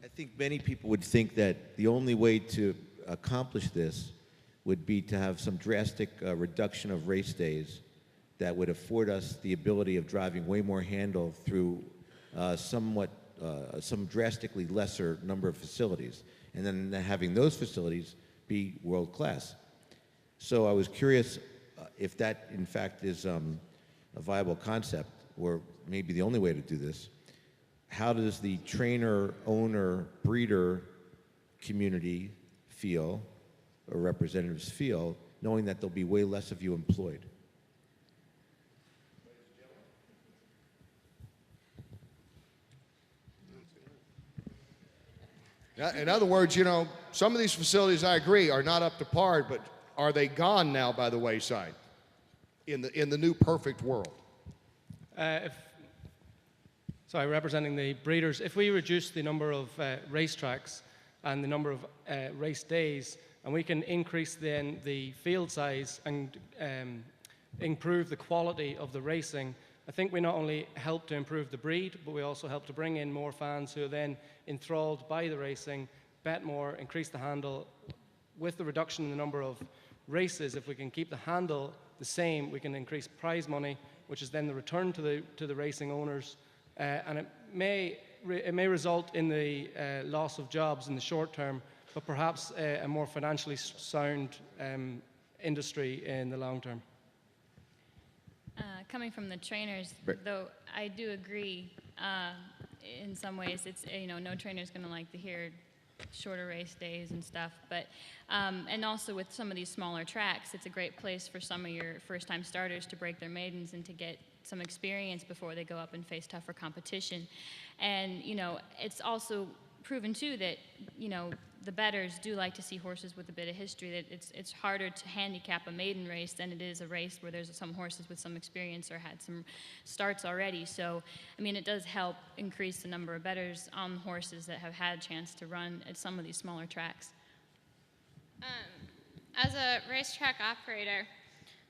I think many people would think that the only way to accomplish this would be to have some drastic reduction of race days that would afford us the ability of driving way more handle through some drastically lesser number of facilities, and then having those facilities be world class. So I was curious if that in fact is a viable concept, or maybe the only way to do this. How does the trainer, owner, breeder community feel, or representatives feel, knowing that there'll be way less of you employed? In other words, you know, some of these facilities, I agree, are not up to par, but are they gone now by the wayside in the new perfect world? Representing the breeders, if we reduce the number of racetracks and the number of race days, and we can increase then the field size and improve the quality of the racing, I think we not only help to improve the breed, but we also help to bring in more fans who are then enthralled by the racing, bet more, increase the handle. With the reduction in the number of races, if we can keep the handle the same, we can increase prize money, which is then the return to the racing owners, and it may result in the loss of jobs in the short term, but perhaps a more financially sound industry in the long term. Coming from the trainers, though, I do agree. In some ways, it's no trainer's going to like to hear shorter race days and stuff. But and also with some of these smaller tracks, it's a great place for some of your first-time starters to break their maidens and to get some experience before they go up and face tougher competition. And it's also proven too that the bettors do like to see horses with a bit of history. That it's harder to handicap a maiden race than it is a race where there's some horses with some experience or had some starts already. So I mean, it does help increase the number of bettors on horses that have had a chance to run at some of these smaller tracks. As a racetrack operator,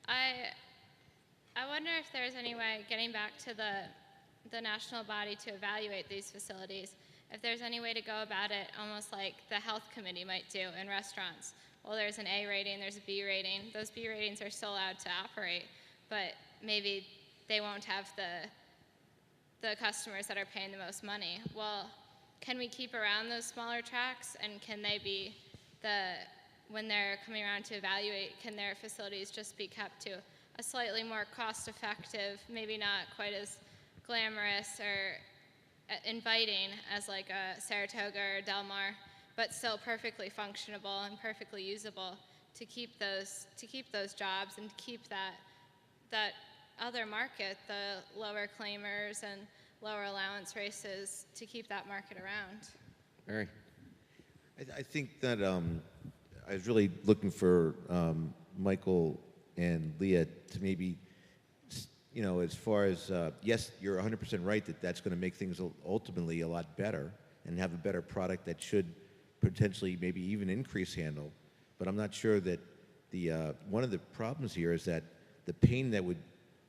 I wonder if there's any way, getting back to the national body to evaluate these facilities, if there's any way to go about it almost like the health committee might do in restaurants. Well, there's an A rating, there's a B rating. Those B ratings are still allowed to operate, but maybe they won't have the customers that are paying the most money. Well, can we keep around those smaller tracks, and can they be when they're coming around to evaluate, can their facilities just be kept to a slightly more cost-effective, maybe not quite as glamorous or inviting as like a Saratoga or Del Mar, but still perfectly functionable and perfectly usable to keep those jobs and to keep that other market, the lower claimers and lower allowance races, to keep that market around. Mary? I think that I was really looking for Michael and Leah to maybe, as far as, yes, you're 100% right that that's going to make things ultimately a lot better and have a better product that should potentially maybe even increase handle. But I'm not sure that one of the problems here is that the pain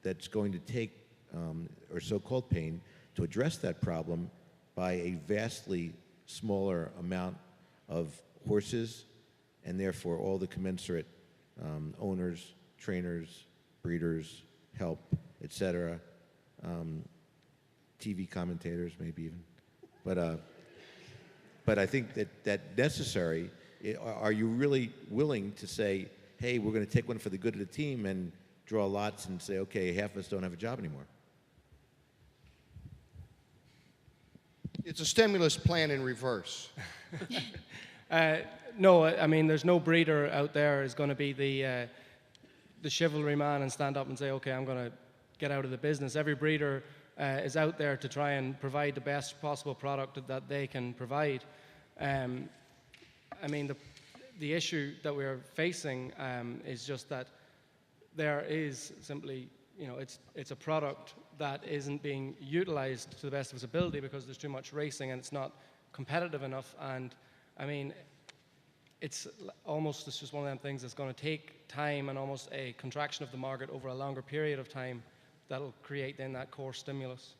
that's going to take, or so-called pain, to address that problem by a vastly smaller amount of horses, and therefore all the commensurate owners, trainers, breeders, help, etc., TV commentators maybe even. But I think that necessary. Are you really willing to say, hey, we're going to take one for the good of the team and draw lots and say, okay, half of us don't have a job anymore? It's a stimulus plan in reverse. No, I mean, there's no breeder out there is going to be the chivalry man and stand up and say, okay, I'm going to get out of the business. Every breeder is out there to try and provide the best possible product that they can provide. I mean, the issue that we're facing is just that there is simply, it's a product that isn't being utilized to the best of its ability because there's too much racing and it's not competitive enough. And I mean, it's just one of them things that's going to take time and almost a contraction of the market over a longer period of time that'll create then that core stimulus.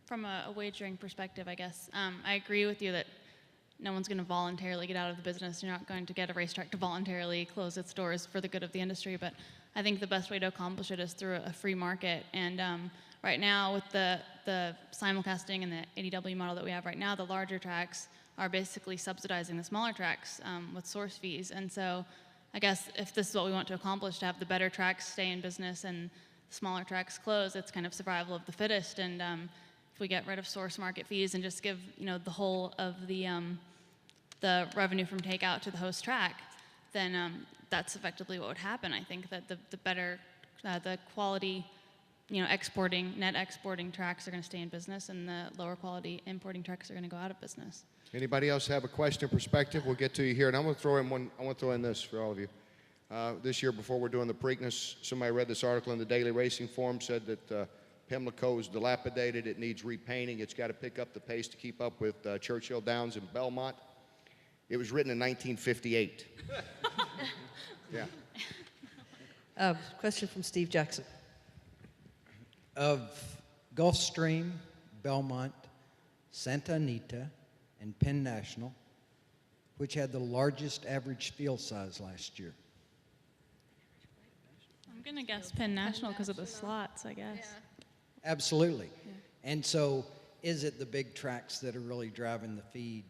from a wagering perspective, I guess, I agree with you that no one's going to voluntarily get out of the business. You're not going to get a racetrack to voluntarily close its doors for the good of the industry. But I think the best way to accomplish it is through a free market. And right now, with the simulcasting and the ADW model that we have right now, the larger tracks are basically subsidizing the smaller tracks with source fees. And so I guess if this is what we want to accomplish, to have the better tracks stay in business and the smaller tracks close, it's kind of survival of the fittest. And if we get rid of source market fees and just give the whole of the revenue from takeout to the host track, then that's effectively what would happen. I think that the better, the quality, net exporting tracks are going to stay in business, and the lower quality importing tracks are going to go out of business. Anybody else have a question or perspective? We'll get to you here, and I want to throw in this for all of you. This year, before we're doing the Preakness, somebody read this article in the Daily Racing Forum, said that Pimlico is dilapidated, it needs repainting, it's got to pick up the pace to keep up with Churchill Downs and Belmont. It was written in 1958. Yeah. Question from Steve Jackson. Of Gulfstream, Belmont, Santa Anita, and Penn National, which had the largest average field size last year? I'm going to guess Penn National because of the slots, I guess. Yeah. Absolutely. Yeah. And so is it the big tracks that are really driving the feed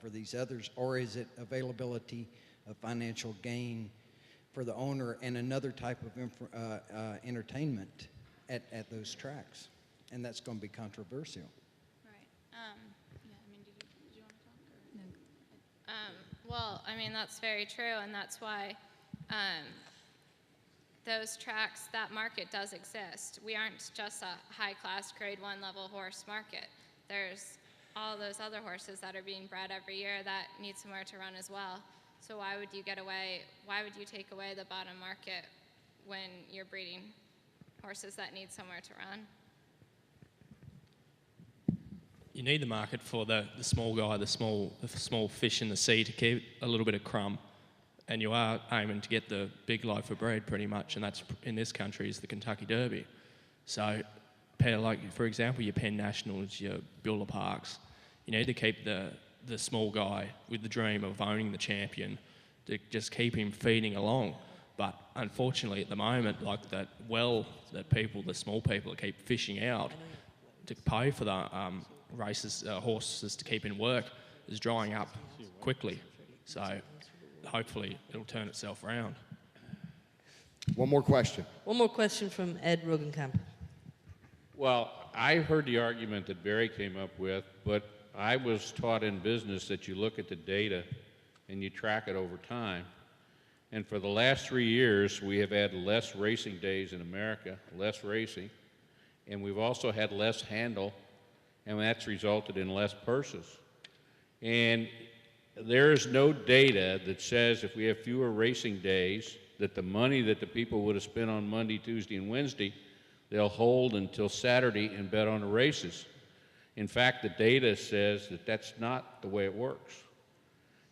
for these others, or is it availability of financial gain for the owner and another type of entertainment at those tracks? And that's going to be controversial. Right. Did you want to talk? Well, that's very true, and that's why those tracks, that market does exist. We aren't just a high-class Grade 1 level horse market. There's all those other horses that are being bred every year that need somewhere to run as well. So why would you take away the bottom market when you're breeding horses that need somewhere to run? You need the market for the small guy, the small fish in the sea to keep a little bit of crumb. And you are aiming to get the big loaf of bread pretty much, and that's, in this country, is the Kentucky Derby. So, like, for example, your Penn Nationals, your Builder Parks, you need to keep the small guy with the dream of owning the champion, to just keep him feeding along. But unfortunately, at the moment, like the small people that keep fishing out to pay for the horses to keep in work, is drying up quickly. So hopefully it'll turn itself around. One more question. One more question from Ed Rogenkamp. Well, I heard the argument that Barry came up with, but I was taught in business that you look at the data and you track it over time. And for the last 3 years, we have had less racing days in America, less racing, and we've also had less handle, and that's resulted in less purses. And there is no data that says if we have fewer racing days, that the money that the people would have spent on Monday, Tuesday, and Wednesday, they'll hold until Saturday and bet on the races. In fact, the data says that that's not the way it works.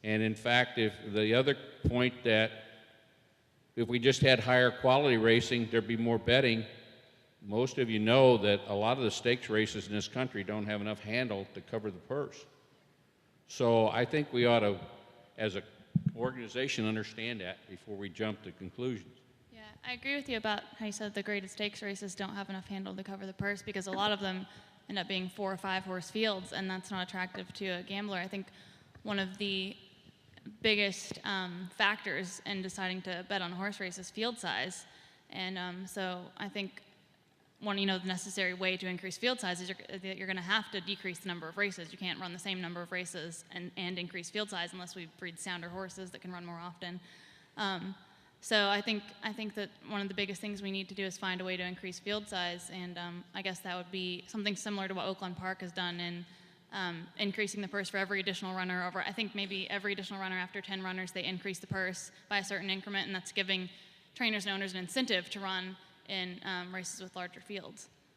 And in fact, if the other point that if we just had higher quality racing, there'd be more betting. Most of you know that a lot of the stakes races in this country don't have enough handle to cover the purse. So I think we ought to, as an organization, understand that before we jump to conclusions. Yeah, I agree with you about how you said the graded stakes races don't have enough handle to cover the purse, because a lot of them end up being 4 or 5 horse fields, and that's not attractive to a gambler. I think one of the biggest factors in deciding to bet on a horse race is field size. And so I think the necessary way to increase field size is you're going to have to decrease the number of races. You can't run the same number of races and increase field size unless we breed sounder horses that can run more often. So I think that one of the biggest things we need to do is find a way to increase field size, and I guess that would be something similar to what Oakland Park has done in increasing the purse for every additional runner over. I think maybe every additional runner after 10 runners, they increase the purse by a certain increment, and that's giving trainers and owners an incentive to run in races with larger fields.